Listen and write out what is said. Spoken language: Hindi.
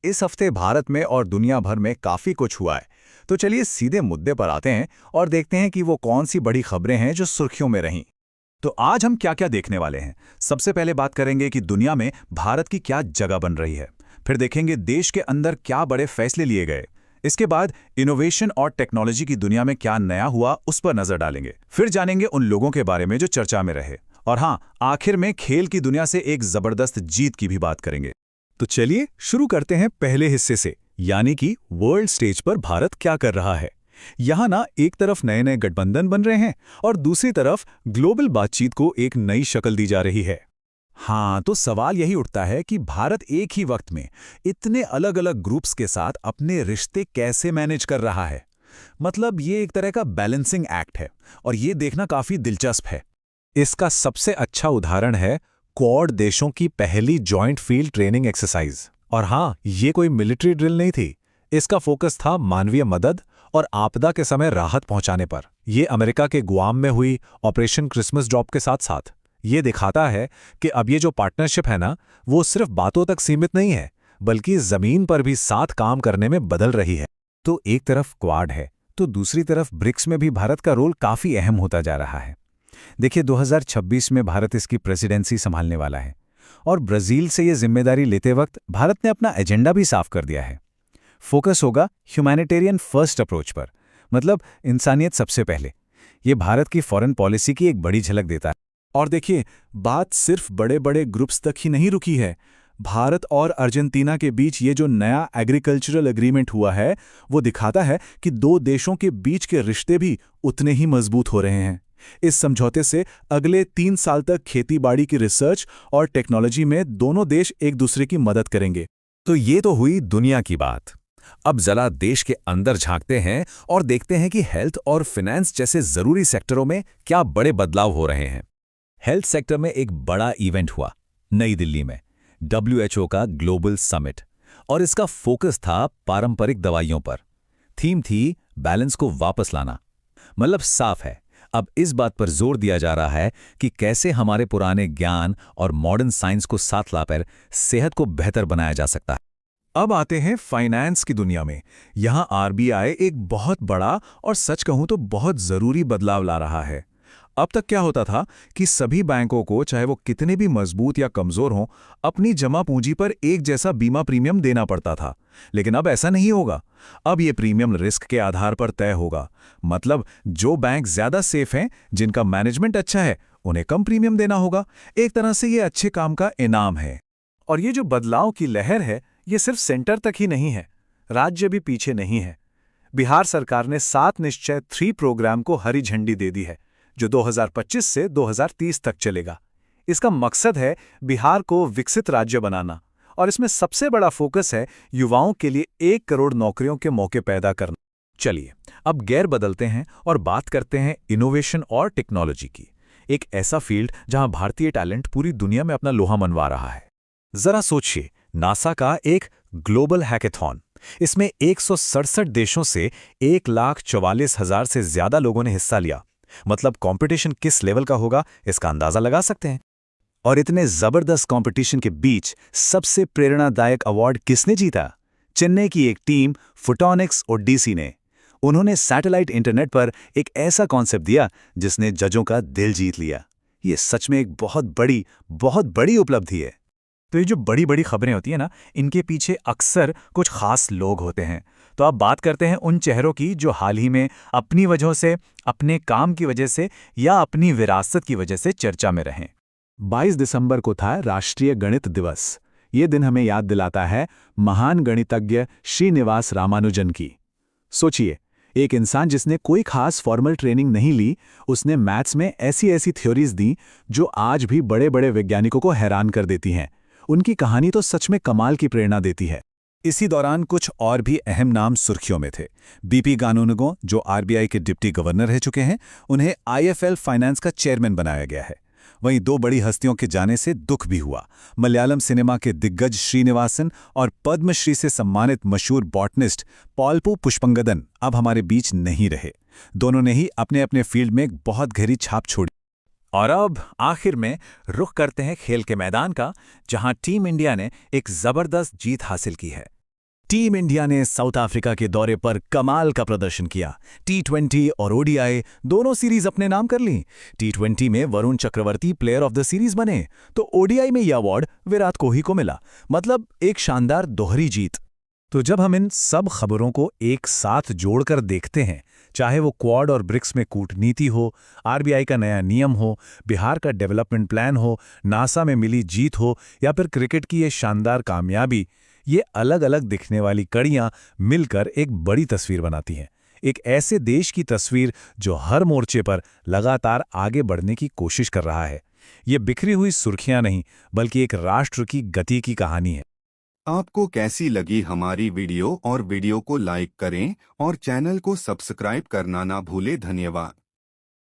इस हफ्ते भारत में और दुनिया भर में काफी कुछ हुआ है। तो चलिए सीधे मुद्दे पर आते हैं और देखते हैं कि वो कौन सी बड़ी खबरें हैं जो सुर्खियों में रहीं। तो आज हम क्या क्या देखने वाले हैं। सबसे पहले बात करेंगे कि दुनिया में भारत की क्या जगह बन रही है। फिर देखेंगे देश के अंदर क्या बड़े फैसले लिए गए। इसके बाद इनोवेशन और टेक्नोलॉजी की दुनिया में क्या नया हुआ उस पर नजर डालेंगे। फिर जानेंगे उन लोगों के बारे में जो चर्चा में रहे। और हाँ, आखिर में खेल की दुनिया से एक जबरदस्त जीत की भी बात करेंगे। तो चलिए शुरू करते हैं पहले हिस्से से, यानी कि वर्ल्ड स्टेज पर भारत क्या कर रहा है। यहाँ ना एक तरफ नए नए गठबंधन बन रहे हैं और दूसरी तरफ ग्लोबल बातचीत को एक नई शक्ल दी जा रही है। हाँ, तो सवाल यही उठता है कि भारत एक ही वक्त में इतने अलग अलग ग्रुप्स के साथ अपने रिश्ते कैसे मैनेज कर रहा है। मतलब ये एक तरह का बैलेंसिंग एक्ट है और ये देखना काफी दिलचस्प है। इसका सबसे अच्छा उदाहरण है क्वाड देशों की पहली जॉइंट फील्ड ट्रेनिंग एक्सरसाइज। और हाँ, ये कोई मिलिट्री ड्रिल नहीं थी। इसका फोकस था मानवीय मदद और आपदा के समय राहत पहुंचाने पर। ये अमेरिका के गुआम में हुई ऑपरेशन क्रिसमस ड्रॉप के साथ साथ ये दिखाता है कि अब ये जो पार्टनरशिप है ना, वो सिर्फ बातों तक सीमित नहीं है, बल्कि जमीन पर भी साथ काम करने में बदल रही है। तो एक तरफ क्वाड है, तो दूसरी तरफ ब्रिक्स में भी भारत का रोल काफी अहम होता जा रहा है। देखिए, 2026 में भारत इसकी प्रेसिडेंसी संभालने वाला है और ब्राजील से ये जिम्मेदारी लेते वक्त भारत ने अपना एजेंडा भी साफ कर दिया है। फोकस होगा ह्यूमैनिटेरियन फर्स्ट अप्रोच पर, मतलब इंसानियत सबसे पहले। ये भारत की फॉरेन पॉलिसी की एक बड़ी झलक देता है। और देखिए, बात सिर्फ बड़े बड़े ग्रुप्स तक ही नहीं रुकी है। भारत और अर्जेंटीना के बीच ये जो नया एग्रीकल्चरल एग्रीमेंट हुआ है, वो दिखाता है कि दो देशों के बीच के रिश्ते भी उतने ही मजबूत हो रहे हैं। इस समझौते से अगले 3 साल तक खेतीबाड़ी की रिसर्च और टेक्नोलॉजी में दोनों देश एक दूसरे की मदद करेंगे। तो ये तो हुई दुनिया की बात। अब जरा देश के अंदर झांकते हैं और देखते हैं कि हेल्थ और फाइनेंस जैसे जरूरी सेक्टरों में क्या बड़े बदलाव हो रहे हैं। हेल्थ सेक्टर में एक बड़ा इवेंट हुआ नई दिल्ली में, WHO का ग्लोबल समिट, और इसका फोकस था पारंपरिक दवाइयों पर। थीम थी बैलेंस को वापस लाना। मतलब साफ है, अब इस बात पर जोर दिया जा रहा है कि कैसे हमारे पुराने ज्ञान और मॉडर्न साइंस को साथ लाकर सेहत को बेहतर बनाया जा सकता है। अब आते हैं फाइनेंस की दुनिया में। यहाँ RBI एक बहुत बड़ा और सच कहूं तो बहुत जरूरी बदलाव ला रहा है। अब तक क्या होता था कि सभी बैंकों को, चाहे वो कितने भी मजबूत या कमजोर हों, अपनी जमा पूंजी पर एक जैसा बीमा प्रीमियम देना पड़ता था। लेकिन अब ऐसा नहीं होगा। अब ये प्रीमियम रिस्क के आधार पर तय होगा। मतलब जो बैंक ज्यादा सेफ हैं, जिनका मैनेजमेंट अच्छा है, उन्हें कम प्रीमियम देना होगा। एक तरह से ये अच्छे काम का इनाम है। और ये जो बदलाव की लहर है, ये सिर्फ सेंटर तक ही नहीं है, राज्य भी पीछे नहीं है। बिहार सरकार ने 7 निश्चय 3 प्रोग्राम को हरी झंडी दे दी है, जो 2025 से 2030 तक चलेगा। इसका मकसद है बिहार को विकसित राज्य बनाना, और इसमें सबसे बड़ा फोकस है युवाओं के लिए 1 करोड़ नौकरियों के मौके पैदा करना। चलिए अब गेयर बदलते हैं और बात करते हैं इनोवेशन और टेक्नोलॉजी की। एक ऐसा फील्ड जहां भारतीय टैलेंट पूरी दुनिया में अपना लोहा मनवा रहा है। जरा सोचिए, नासा का एक ग्लोबल हैकेथॉन। इसमें 167 देशों से 1,44,000 से ज्यादा लोगों ने हिस्सा लिया। मतलब कंपटीशन किस लेवल का होगा, इसका अंदाजा लगा सकते हैं। और इतने जबरदस्त कंपटीशन के बीच सबसे प्रेरणादायक अवार्ड किसने जीता? चेन्नई की एक टीम फोटोनिक्स और DC ने। उन्होंने सैटेलाइट इंटरनेट पर एक ऐसा कॉन्सेप्ट दिया जिसने जजों का दिल जीत लिया। ये सच में एक बहुत बड़ी उपलब्धि है। तो ये जो बड़ी बड़ी खबरें होती है ना, इनके पीछे अक्सर कुछ खास लोग होते हैं। तो अब बात करते हैं उन चेहरों की जो हाल ही में अपनी वजहों से, अपने काम की वजह से या अपनी विरासत की वजह से चर्चा में रहें। 22 दिसंबर को था राष्ट्रीय गणित दिवस। ये दिन हमें याद दिलाता है महान गणितज्ञ श्रीनिवास रामानुजन की। सोचिए, एक इंसान जिसने कोई खास फॉर्मल ट्रेनिंग नहीं ली, उसने मैथ्स में ऐसी ऐसी थ्योरीज दी जो आज भी बड़े बड़े वैज्ञानिकों को हैरान कर देती हैं। उनकी कहानी तो सच में कमाल की प्रेरणा देती है। इसी दौरान कुछ और भी अहम नाम सुर्खियों में थे। BP गानूनगो, जो RBI के डिप्टी गवर्नर रह चुके हैं, उन्हें IFL फाइनेंस का चेयरमैन बनाया गया है। वहीं 2 बड़ी हस्तियों के जाने से दुख भी हुआ। मलयालम सिनेमा के दिग्गज श्रीनिवासन और पद्मश्री से सम्मानित मशहूर बॉटनिस्ट पॉल्पू पुष्पंगदन अब हमारे बीच नहीं रहे। दोनों ने ही अपने अपने फील्ड में एक बहुत गहरी छाप छोड़ी। और अब आखिर में रुख करते हैं खेल के मैदान का, जहां टीम इंडिया ने एक जबरदस्त जीत हासिल की है। टीम इंडिया ने साउथ अफ्रीका के दौरे पर कमाल का प्रदर्शन किया। T20 और ओडीआई दोनों सीरीज अपने नाम कर ली। T20 में Varun Chakravarthy player of the series बने, तो ओडीआई में यह अवार्ड विराट कोहली को मिला। मतलब एक शानदार दोहरी जीत। तो जब हम इन सब खबरों को एक साथ जोड़कर देखते हैं, चाहे वो क्वाड और ब्रिक्स में कूटनीति हो, आरबीआई का नया नियम हो, बिहार का डेवलपमेंट प्लान हो, नासा में मिली जीत हो या फिर क्रिकेट की ये शानदार कामयाबी, ये अलग अलग दिखने वाली कड़ियां मिलकर एक बड़ी तस्वीर बनाती हैं। एक ऐसे देश की तस्वीर जो हर मोर्चे पर लगातार आगे बढ़ने की कोशिश कर रहा है। ये बिखरी हुई सुर्खियां नहीं, बल्कि एक राष्ट्र की गति की कहानी है। आपको कैसी लगी हमारी वीडियो और वीडियो को लाइक करें और चैनल को सब्सक्राइब करना ना भूलें। धन्यवाद।